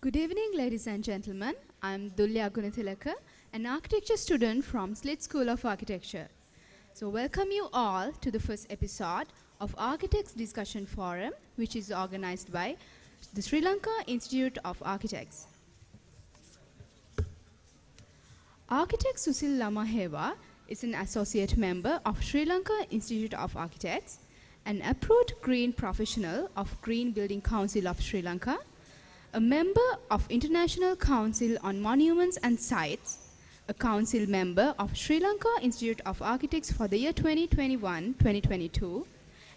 Good evening, ladies and gentlemen. I'm Dulya Gunathilaka, an architecture student from Slit School of Architecture. So welcome you all to the first episode of Architects Discussion Forum, which is organized by the Sri Lanka Institute of Architects. Architect Susil Lamahewa is an associate member of Sri Lanka Institute of Architects, an approved green professional of Green Building Council of Sri Lanka, a member of International Council on Monuments and Sites, a council member of Sri Lanka Institute of Architects for the year 2021-2022,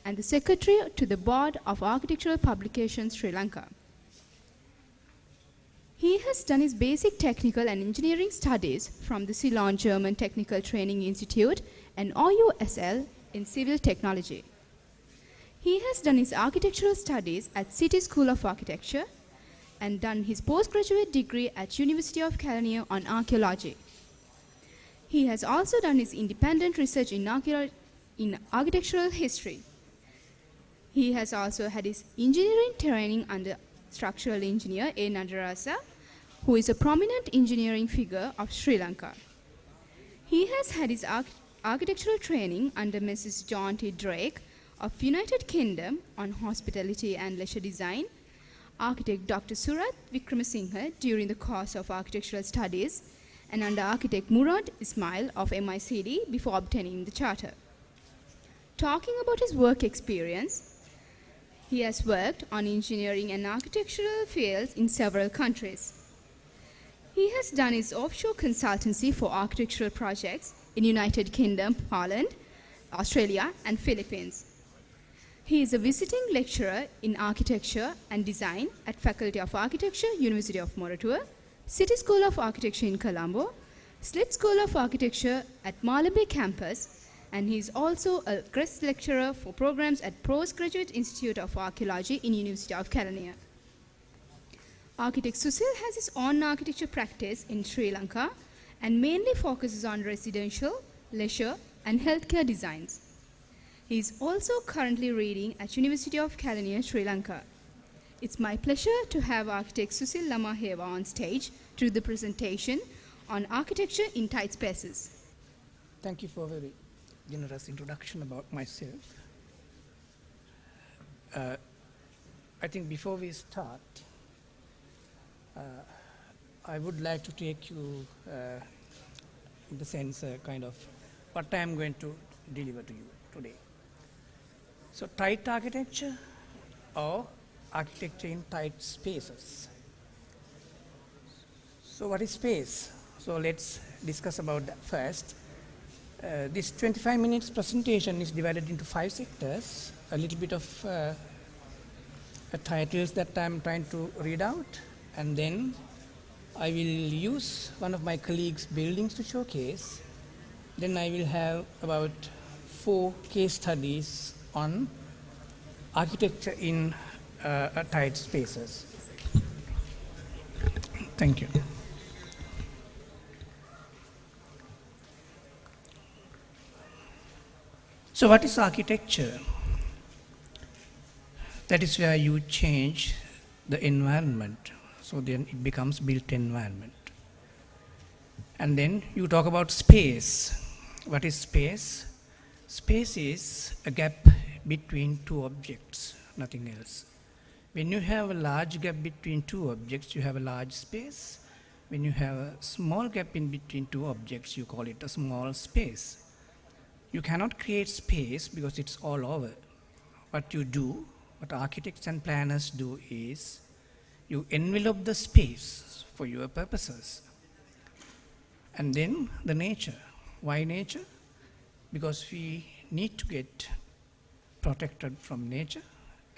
and the secretary to the Board of Architectural Publications Sri Lanka. He has done his basic technical and engineering studies from the Ceylon German Technical Training Institute and OUSL in civil technology. He has done his architectural studies at City School of Architecture and done his postgraduate degree at University of California on archaeology. He has also done his independent research in architectural history. He has also had his engineering training under structural engineer A. Nadarasa, who is a prominent engineering figure of Sri Lanka. He has had his architectural training under Mrs. John T. Drake of United Kingdom on hospitality and leisure design, architect Dr. Surat Vikramasinghe during the course of architectural studies, and under architect Murad Ismail of MICD before obtaining the charter. Talking about his work experience, he has worked on engineering and architectural fields in several countries. He has done his offshore consultancy for architectural projects in United Kingdom, Poland, Australia, and Philippines. He is a visiting lecturer in architecture and design at Faculty of Architecture, University of Moratuwa, City School of Architecture in Colombo, Slit School of Architecture at Malambe campus, and he is also a guest lecturer for programs at Postgraduate Institute of Archaeology in University of California. Architect Susil has his own architecture practice in Sri Lanka and mainly focuses on residential, leisure, and healthcare designs. He is also currently reading at University of California, Sri Lanka. It's my pleasure to have architect Susil Lamahewa on stage to do the presentation on architecture in tight spaces. Thank you for a very generous introduction about myself. I think before we start, I would like to take you in the sense kind of what I am going to deliver to you today. So tight architecture or architecture in tight spaces. So what is space? So let's discuss about that first. This 25 minutes presentation is divided into 5 sectors, a little bit of titles that I'm trying to read out, and then I will use one of my colleagues' buildings to showcase. Then I will have about 4 case studies on architecture in tight spaces. Thank you. So what is architecture? That is where you change the environment, so then it becomes built environment. And then you talk about space. What is space? Space is a gap between 2 objects, nothing else. When you have a large gap between 2 objects, you have a large space. When you have a small gap in between 2 objects, you call it a small space. You cannot create space because it's all over. What you do, what architects and planners do is, you envelope the space for your purposes. And then the nature. Why nature? Because we need to get protected from nature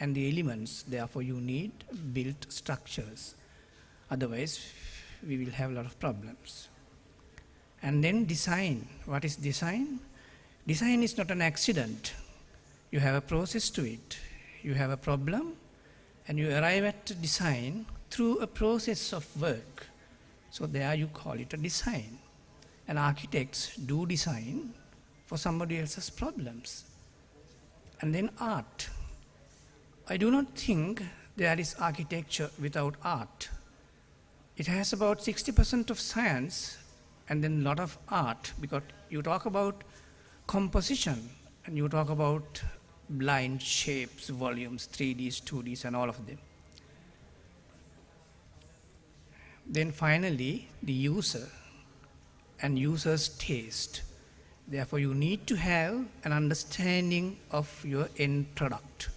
and the elements, therefore you need built structures. Otherwise, we will have a lot of problems. And then design. What is design? Design is not an accident. You have a process to it. You have a problem, and you arrive at design through a process of work. So there you call it a design. And architects do design for somebody else's problems. And then art. I do not think there is architecture without art. It has about 60% of science and then a lot of art, because you talk about composition and you talk about blind shapes, volumes, 3Ds, 2Ds, and all of them. Then finally, the user and user's taste. Therefore, you need to have an understanding of your end product.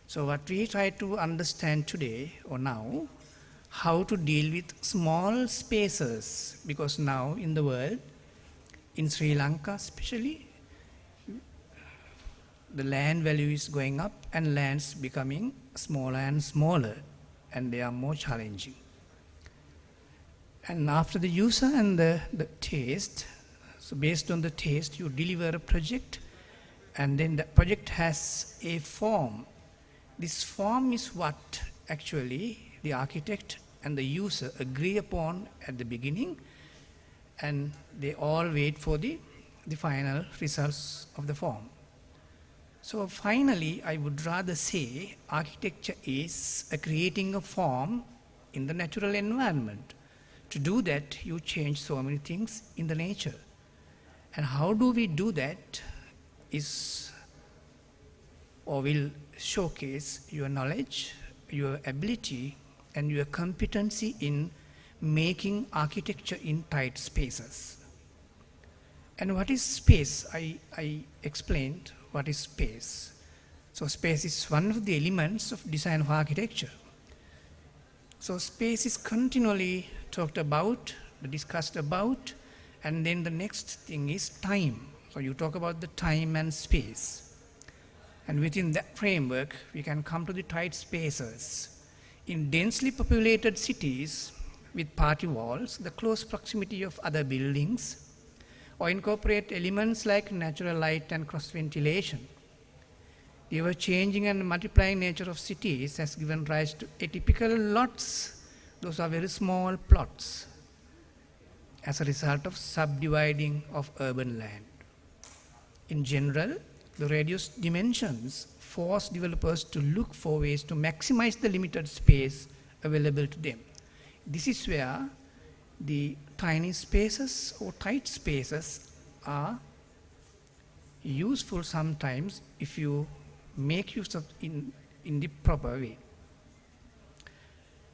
So what we try to understand today or now, how to deal with small spaces, because now in the world, in Sri Lanka especially, the land value is going up and lands becoming smaller and smaller, and they are more challenging. And after the user and the taste, so based on the taste, you deliver a project, and then the project has a form. This form is what actually the architect and the user agree upon at the beginning, and they all wait for the final results of the form. So finally, I would rather say architecture is creating a form in the natural environment. To do that, you change so many things in the nature. And how do we do that is, or will showcase your knowledge, your ability, and your competency in making architecture in tight spaces. And what is space? I explained what is space. So space is one of the elements of design of architecture. So space is continually talked about, discussed about, and then the next thing is time. So you talk about the time and space. And within that framework, we can come to the tight spaces. In densely populated cities with party walls, the close proximity of other buildings, or incorporate elements like natural light and cross ventilation. The ever-changing and multiplying nature of cities has given rise to atypical lots. Those are very small plots as a result of subdividing of urban land. In general, the reduced dimensions force developers to look for ways to maximize the limited space available to them. This is where the tiny spaces or tight spaces are useful sometimes if you make use of in the proper way.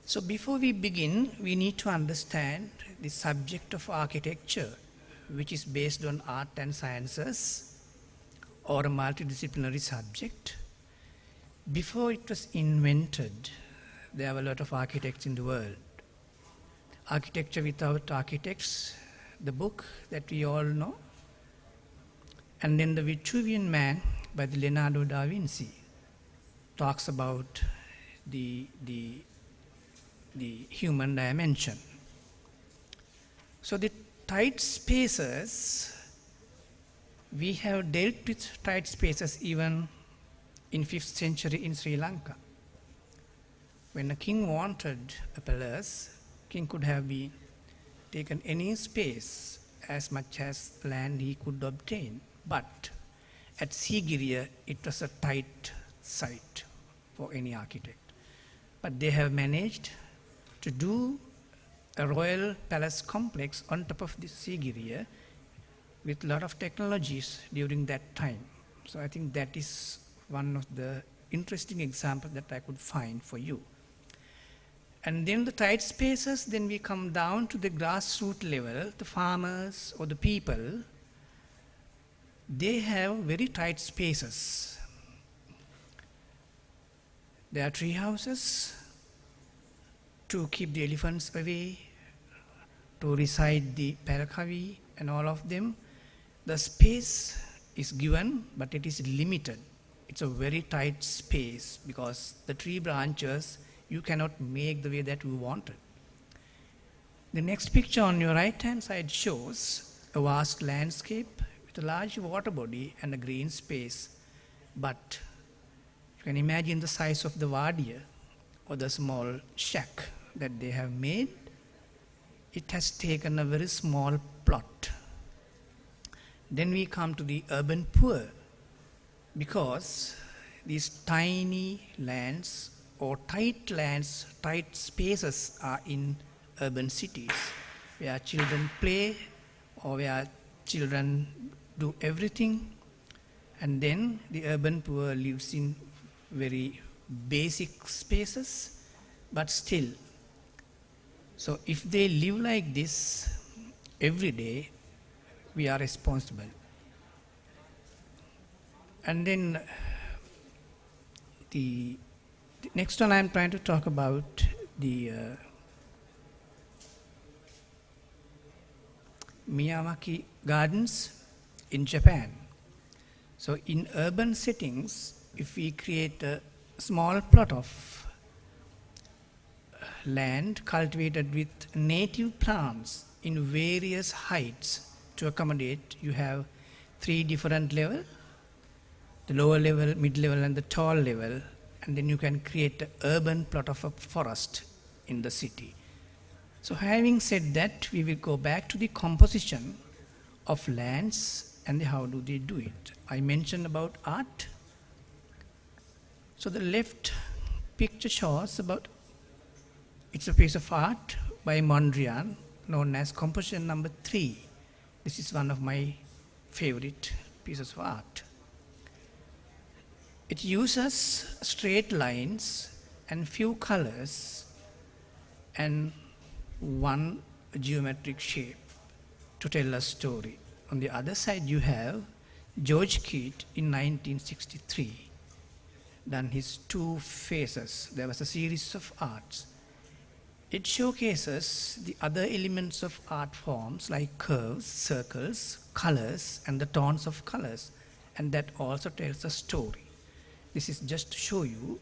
So before we begin, we need to understand the subject of architecture, which is based on art and sciences, or a multidisciplinary subject. Before it was invented, there were a lot of architects in the world. Architecture Without Architects, the book that we all know, and then The Vitruvian Man by the Leonardo da Vinci talks about the human dimension. So the tight spaces, we have dealt with tight spaces even in 5th century in Sri Lanka. When a king wanted a palace, king could have been taken any space as much as land he could obtain. But at Sigiriya, it was a tight site for any architect. But they have managed to do a royal palace complex on top of the Sigiriya with a lot of technologies during that time. So I think that is one of the interesting examples that I could find for you. And then the tight spaces, then we come down to the grassroots level, the farmers or the people, they have very tight spaces. There are tree houses to keep the elephants away, to recite the Parakavi and all of them. The space is given, but it is limited. It's a very tight space because the tree branches you cannot make the way that you wanted. The next picture on your right hand side shows a vast landscape with a large water body and a green space. But you can imagine the size of the vadia or the small shack that they have made. It has taken a very small plot. Then we come to the urban poor, because these tiny lands or tight lands, tight spaces are in urban cities, where children play or where children do everything, and then the urban poor lives in very basic spaces, but still. So if they live like this every day, we are responsible. And then the next one, I'm trying to talk about the Miyawaki Gardens in Japan. So in urban settings, if we create a small plot of land cultivated with native plants in various heights to accommodate, you have 3 different levels, the lower level, mid level and the tall level, and then you can create an urban plot of a forest in the city. So having said that, we will go back to the composition of lands and how do they do it. I mentioned about art. So the left picture shows about, it's a piece of art by Mondrian known as composition number 3. This is one of my favorite pieces of art. It uses straight lines and few colors and one geometric shape to tell a story. On the other side, you have George Keat in 1963 done his 2 phases. There was a series of arts. It showcases the other elements of art forms like curves, circles, colors, and the tones of colors, and that also tells a story. This is just to show you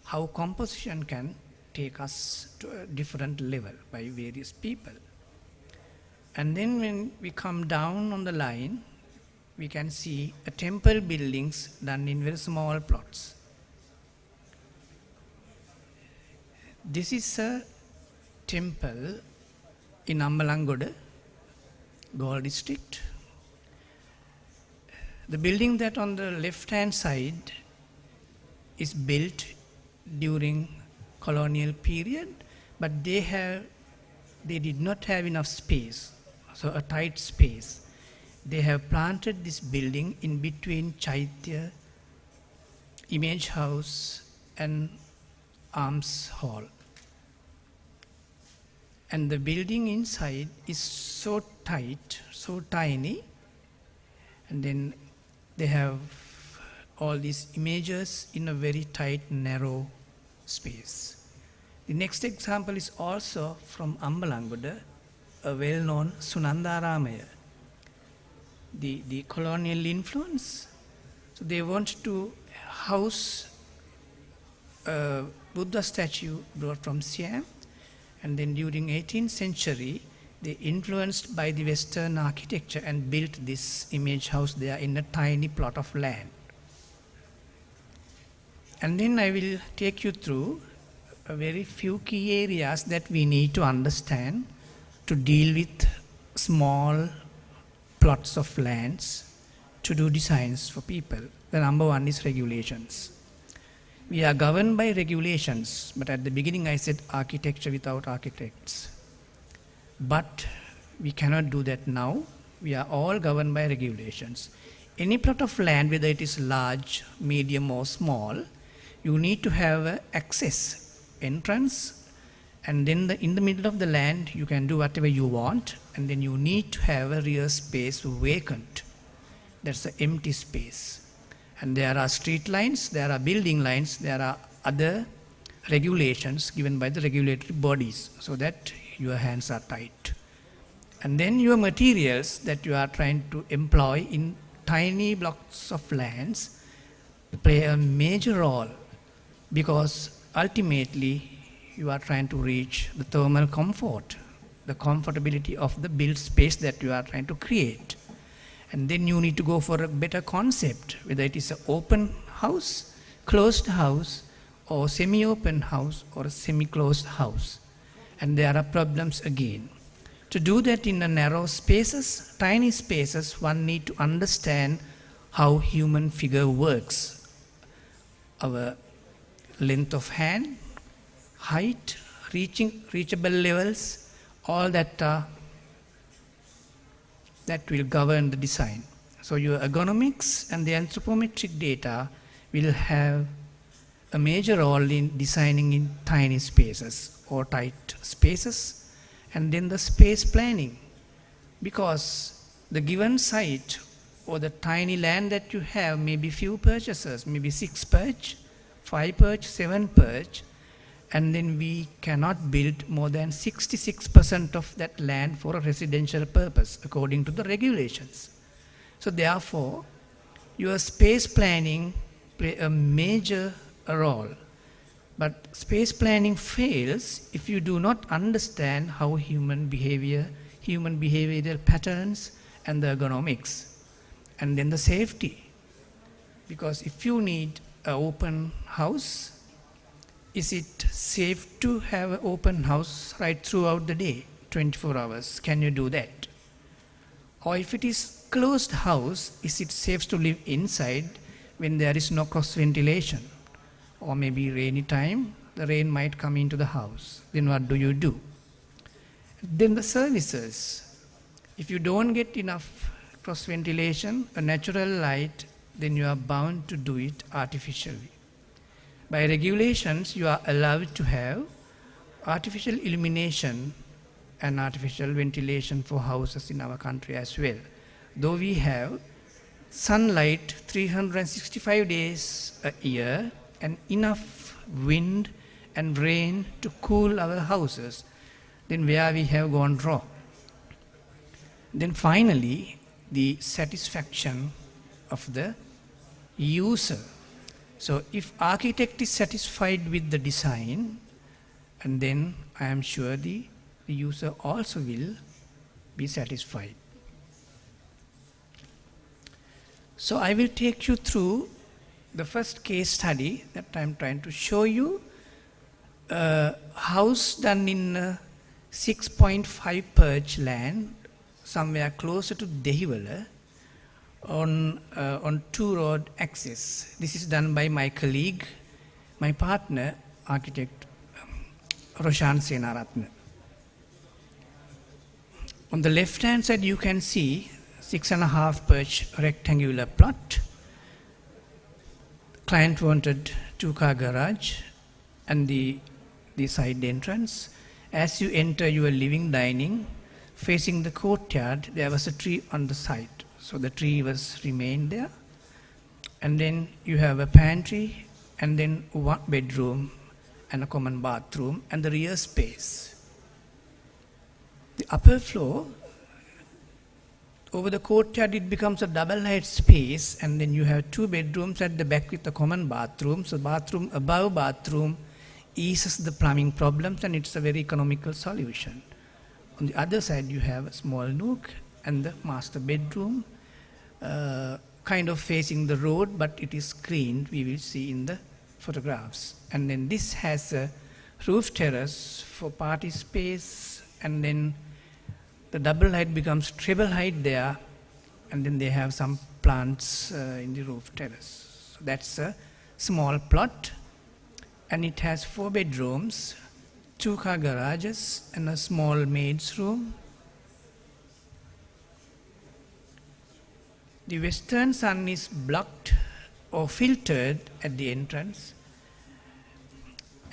how composition can take us to a different level by various people. And then when we come down on the line, we can see a temple buildings done in very small plots. This is a temple in Ambalangoda, Galle district. The building that on the left-hand side is built during colonial period, but they did not have enough space, so a tight space. They have planted this building in between Chaitya, Image House and Arms Hall. And the building inside is so tight, so tiny, and then they have all these images in a very tight, narrow space. The next example is also from Ambalangoda, a well-known Sunandaramaya, the colonial influence. So they want to house a Buddha statue brought from Siam, and then during 18th century, they influenced by the Western architecture and built this image house there in a tiny plot of land. And then I will take you through a very few key areas that we need to understand to deal with small plots of lands to do designs for people. The number 1 is regulations. We are governed by regulations, but at the beginning I said architecture without architects. But we cannot do that now. We are all governed by regulations. Any plot of land, whether it is large, medium or small, you need to have an access, entrance, and then in the middle of the land you can do whatever you want, and then you need to have a rear space vacant. That's an empty space. And there are street lines, there are building lines, there are other regulations given by the regulatory bodies so that your hands are tight. And then your materials that you are trying to employ in tiny blocks of lands play a major role, because ultimately you are trying to reach the thermal comfort, the comfortability of the built space that you are trying to create. And then you need to go for a better concept, whether it is an open house, closed house, or semi-open house, or a semi-closed house. And there are problems again. To do that in a narrow spaces, tiny spaces, one need to understand how human figure works. Our length of hand, height, reachable levels, all that will govern the design. So your ergonomics and the anthropometric data will have a major role in designing in tiny spaces or tight spaces, and then the space planning, because the given site or the tiny land that you have may be few purchasers, maybe 6 perch, 5 perch, 7 perch, and then we cannot build more than 66% of that land for a residential purpose according to the regulations. So therefore, your space planning play a major role. But space planning fails if you do not understand how human behavioral patterns and the ergonomics, and then the safety. Because if you need an open house, is it safe to have an open house right throughout the day, 24 hours? Can you do that? Or if it is closed house, is it safe to live inside when there is no cross ventilation? Or maybe rainy time, the rain might come into the house. Then what do you do? Then the services. If you don't get enough cross ventilation, a natural light, then you are bound to do it artificially. By regulations, you are allowed to have artificial illumination and artificial ventilation for houses in our country as well. Though we have sunlight 365 days a year and enough wind and rain to cool our houses, then where we have gone wrong. Then finally, the satisfaction of the user. So if architect is satisfied with the design, and then I am sure the user also will be satisfied. So I will take you through the first case study that I am trying to show you. A house done in 6.5 perch land, somewhere closer to Dehiwala, on 2 road access. This is done by my colleague, my partner, architect Roshan Senaratne. On the left hand side you can see 6.5 perch rectangular plot. Client wanted 2-car garage and the side entrance. As you enter your living dining, facing the courtyard, there was a tree on the side. So the tree was remained there. And then you have a pantry, and then 1 bedroom and a common bathroom and the rear space. The upper floor, over the courtyard, it becomes a double height space, and then you have 2 bedrooms at the back with a common bathroom. So bathroom above bathroom eases the plumbing problems, and it's a very economical solution. On the other side you have a small nook and the master bedroom, kind of facing the road, but it is screened, we will see in the photographs. And then this has a roof terrace for party space, and then the double height becomes treble height there, and then they have some plants in the roof terrace. So that's a small plot, and it has 4 bedrooms, 2-car garages and a small maid's room. The western sun is blocked or filtered at the entrance,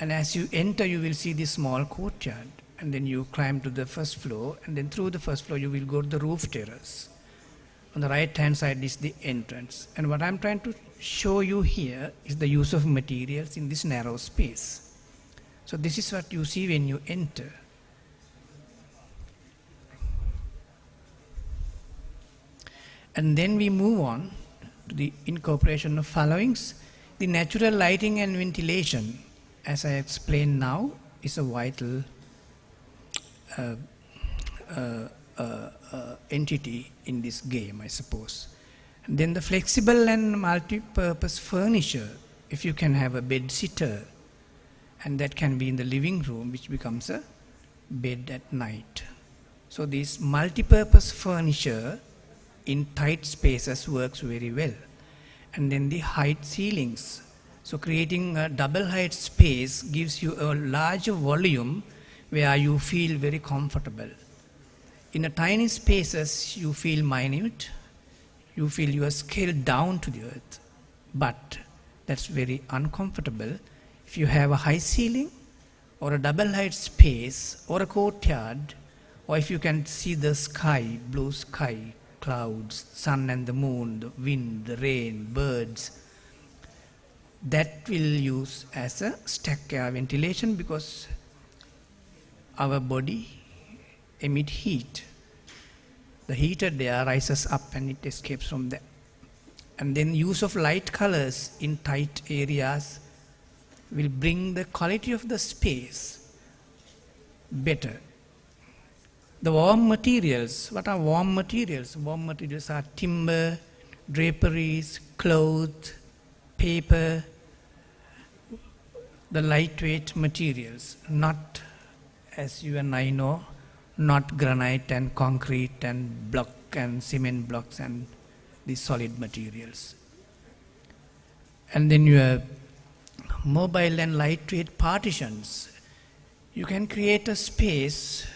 and as you enter you will see this small courtyard, and then you climb to the first floor, and then through the first floor you will go to the roof terrace. On the right hand side is the entrance, and what I am trying to show you here is the use of materials in this narrow space. So this is what you see when you enter. And then we move on to the incorporation of followings. The natural lighting and ventilation, as I explained now, is a vital entity in this game, I suppose. And then the flexible and multi-purpose furniture, if you can have a bed sitter, and that can be in the living room, which becomes a bed at night. So this multi-purpose furniture in tight spaces works very well. And then the height ceilings. So creating a double height space gives you a larger volume where you feel very comfortable. In a tiny spaces, you feel minute, you feel you are scaled down to the earth, but that's very uncomfortable. If you have a high ceiling, or a double height space, or a courtyard, or if you can see the sky, blue sky, clouds, sun and the moon, the wind, the rain, birds, that will use as a stack air ventilation, because our body emit heat. The heated air rises up and it escapes from there. And then use of light colors in tight areas will bring the quality of the space better. The warm materials, what are warm materials? Warm materials are timber, draperies, cloth, paper, the lightweight materials, not, as you and I know, not granite and concrete and block and cement blocks and the solid materials. And then you have mobile and lightweight partitions. You can create a space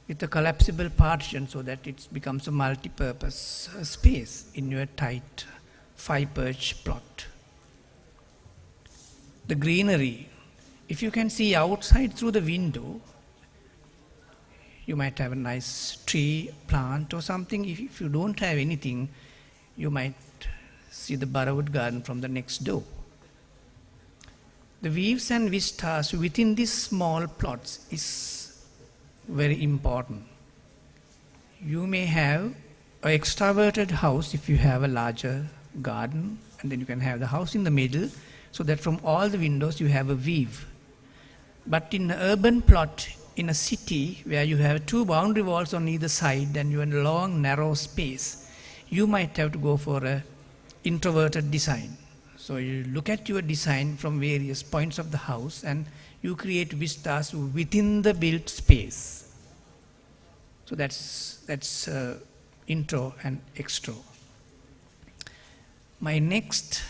with a collapsible partition so that it becomes a multi-purpose space in your tight 5-perch plot. The greenery. If you can see outside through the window, you might have a nice tree, plant or something. If you don't have anything, you might see the Burrwood garden from the next door. The views and vistas within these small plots is very important. You may have an extroverted house if you have a larger garden, and then you can have the house in the middle, so that from all the windows you have a view. But in an urban plot, in a city where you have 2 boundary walls on either side and you're in a long narrow space, you might have to go for a introverted design. So you look at your design from various points of the house and you create vistas within the built space. So that's intro and extro. My next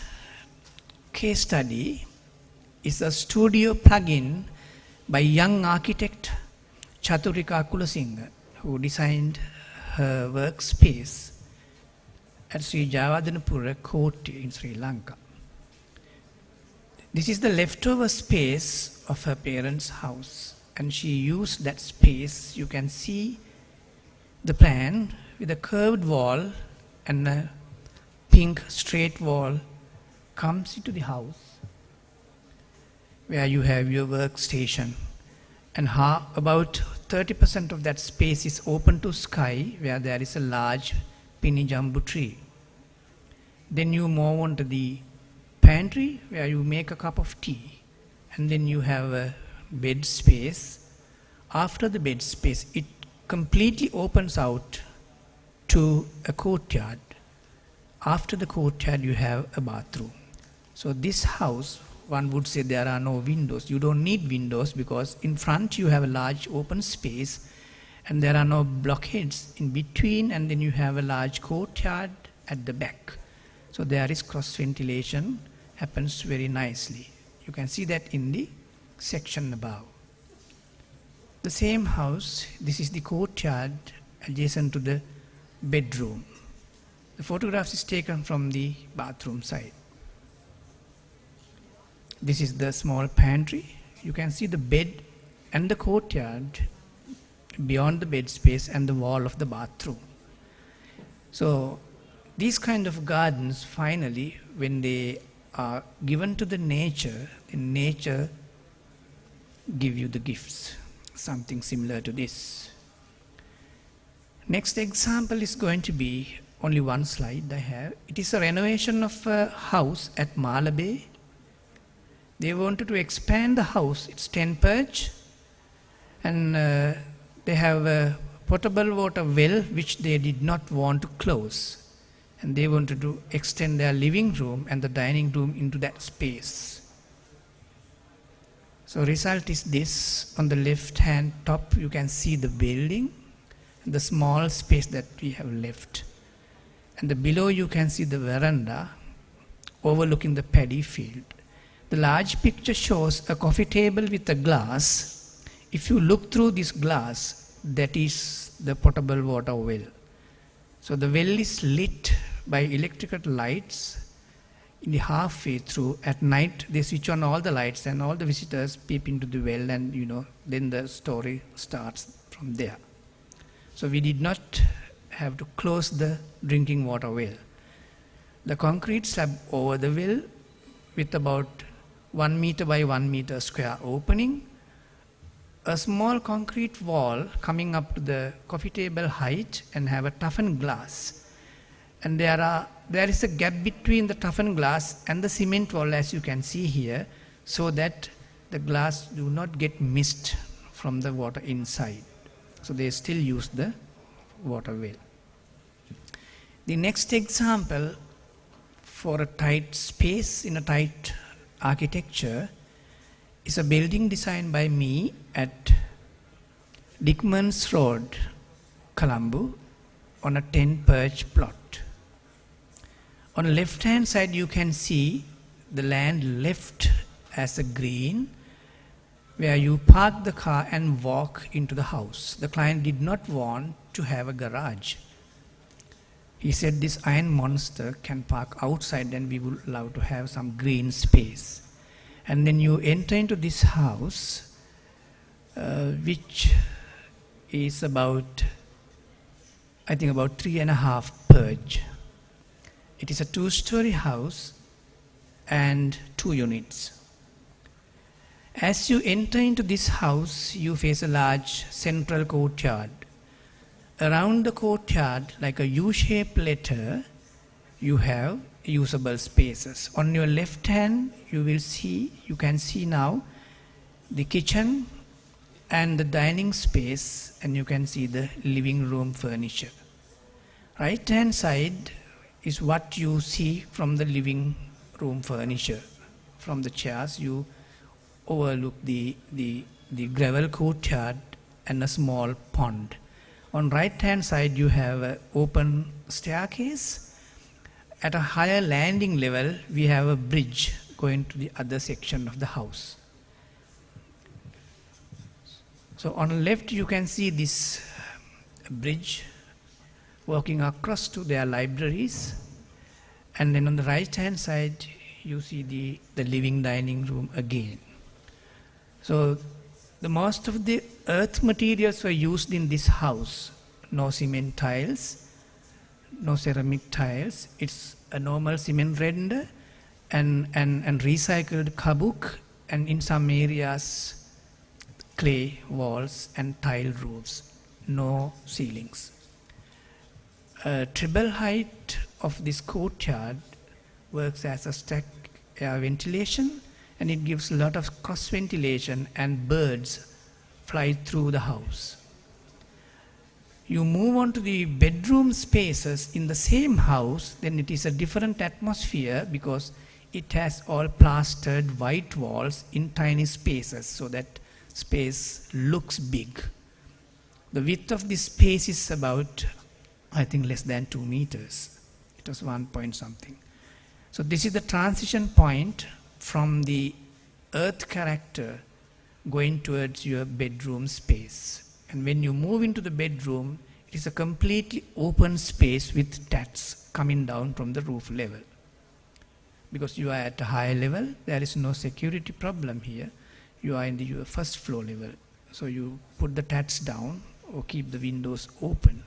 case study is a studio plugin by young architect Chaturika Kulasinghe, who designed her workspace at Sri Jayawardenepura Court in Sri Lanka. This is the leftover space of her parents' house, and she used that space. You can see the plan with a curved wall and a pink straight wall comes into the house where you have your workstation, and about 30% of that space is open to sky where there is a large pini jambu tree. Then you move on to the pantry where you make a cup of tea, and then you have a bed space. After the bed space, it completely opens out to a courtyard. After the courtyard, you have a bathroom. So this house, one would say there are no windows. You don't need windows because in front you have a large open space and there are no blockades in between, and then you have a large courtyard at the back. So there is cross ventilation, happens very nicely. You can see that in the section above. The same house, this is the courtyard adjacent to the bedroom. The photograph is taken from the bathroom side. This is the small pantry. You can see the bed and the courtyard beyond the bed space and the wall of the bathroom. So these kind of gardens, finally, when they are given to the nature give you the gifts, something similar to this. Next example is going to be only one slide I have. It is a renovation of a house at Malabe. They wanted to expand the house. It's 10 perch, and they have a potable water well which they did not want to close, and they wanted to extend their living room and the dining room into that space. So result is this. On the left hand top you can see the building and the small space that we have left, and the below you can see the veranda overlooking the paddy field. The large picture shows a coffee table with a glass if you look through this glass, that is the potable water well. So the well is lit by electrical lights in the halfway through. At night they switch on all the lights and all the visitors peep into the well, and then the story starts from there. So we did not have to close the drinking water well. The concrete slab over the well with about 1 meter by 1 meter square opening, a small concrete wall coming up to the coffee table height and have a toughened glass. And there is a gap between the toughened glass and the cement wall, as you can see here, so that the glass do not get mist from the water inside. So they still use the water well. The next example for a tight space in a tight architecture is a building designed by me at Dickmans Road, Colombo, on a 10-perch plot. On the left-hand side, you can see the land left as a green, where you park the car and walk into the house. The client did not want to have a garage. He said this iron monster can park outside, and we would love to have some green space. And then you enter into this house, which is about 3.5 perch. It is a 2-story house and 2 units. As you enter into this house, you face a large central courtyard. Around the courtyard, like a U-shaped letter, you have usable spaces. On your left hand, you can see now the kitchen and the dining space, and you can see the living room furniture. Right hand side is what you see from the living room furniture. From the chairs, you overlook the gravel courtyard and a small pond. On right hand side, you have an open staircase. At a higher landing level, we have a bridge going to the other section of the house. So on the left, you can see this bridge walking across to their libraries, and then on the right hand side you see the living dining room again. So the most of the earth materials were used in this house. No cement tiles, no ceramic tiles. It's a normal cement render and recycled kabuk, and in some areas clay walls and tile roofs. No ceilings. Treble height of this courtyard works as a stack air ventilation, and it gives a lot of cross ventilation, and birds fly through the house. You move on to the bedroom spaces in the same house, then it is a different atmosphere because it has all plastered white walls in tiny spaces, so that space looks big. The width of this space is about, I think, less than 2 meters. It was 1 point something. So this is the transition point from the earth character going towards your bedroom space. And when you move into the bedroom, it is a completely open space with tats coming down from the roof level. Because you are at a higher level, there is no security problem here. You are in your first floor level. So you put the tats down or keep the windows open.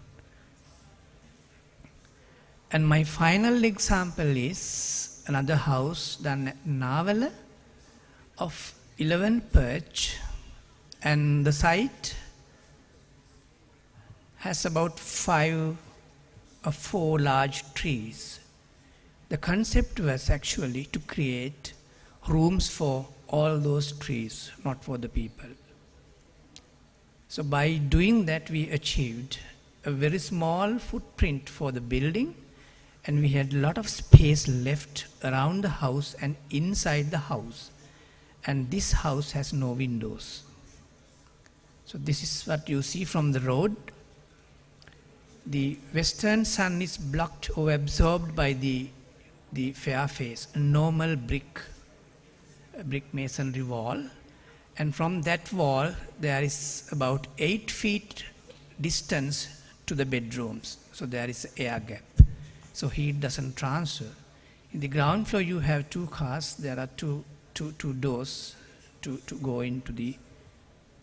And my final example is another house done at Navala of 11 perch, and the site has about 5 or 4 large trees. The concept was actually to create rooms for all those trees, not for the people. So by doing that, we achieved a very small footprint for the building, and we had a lot of space left around the house and inside the house. And this house has no windows. So this is what you see from the road. The western sun is blocked or absorbed by the fair face, a normal brick masonry wall. And from that wall, there is about 8 feet distance to the bedrooms. So there is an air gap. So heat doesn't transfer. In the ground floor, you have 2 cars. There are two doors to go into the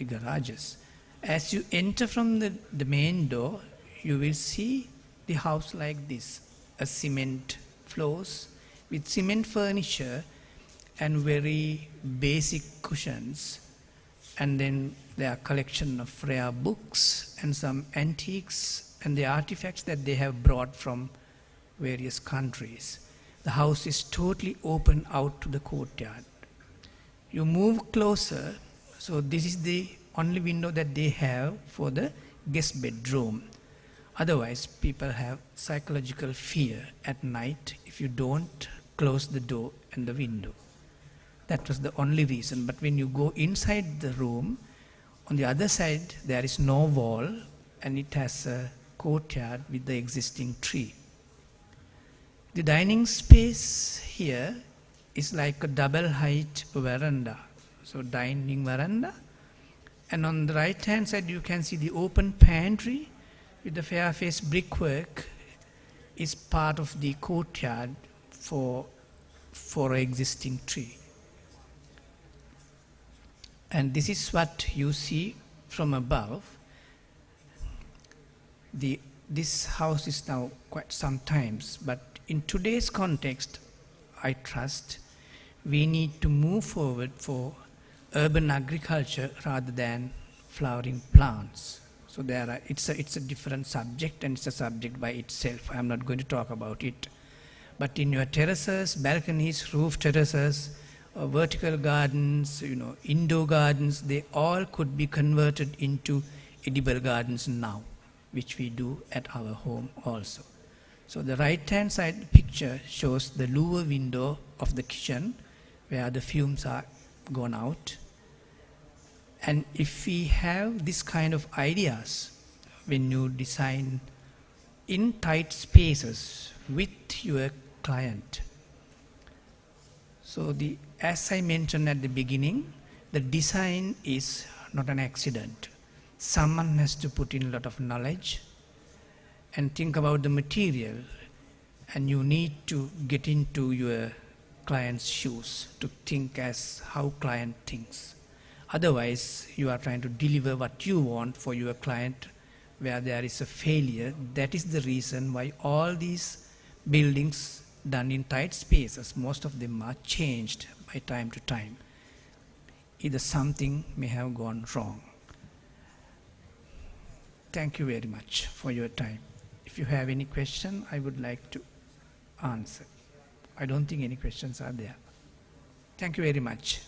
garages. As you enter from the main door, you will see the house like this, a cement floors with cement furniture and very basic cushions. And then there are collection of rare books and some antiques and the artifacts that they have brought from various countries. The house is totally open out to the courtyard. You move closer, so this is the only window that they have for the guest bedroom. Otherwise, people have psychological fear at night if you don't close the door and the window. That was the only reason. But when you go inside the room, on the other side there is no wall and it has a courtyard with the existing tree. The dining space here is like a double height veranda. So dining veranda. And on the right hand side you can see the open pantry with the fair-face brickwork is part of the courtyard for an existing tree. And this is what you see from above. This house is now quite some times, but in today's context, I trust we need to move forward for urban agriculture rather than flowering plants. So it's a different subject and it's a subject by itself. I am not going to talk about it. But in your terraces, balconies, roof terraces, vertical gardens, indoor gardens, they all could be converted into edible gardens now, which we do at our home also. So the right-hand side picture shows the lower window of the kitchen where the fumes are gone out. And if we have this kind of ideas when you design in tight spaces with your client. So as I mentioned at the beginning, the design is not an accident. Someone has to put in a lot of knowledge and think about the material, and you need to get into your client's shoes to think as how client thinks. Otherwise, you are trying to deliver what you want for your client where there is a failure. That is the reason why all these buildings done in tight spaces, most of them are changed by time to time. Either something may have gone wrong. Thank you very much for your time. If you have any question, I would like to answer. I don't think any questions are there. Thank you very much.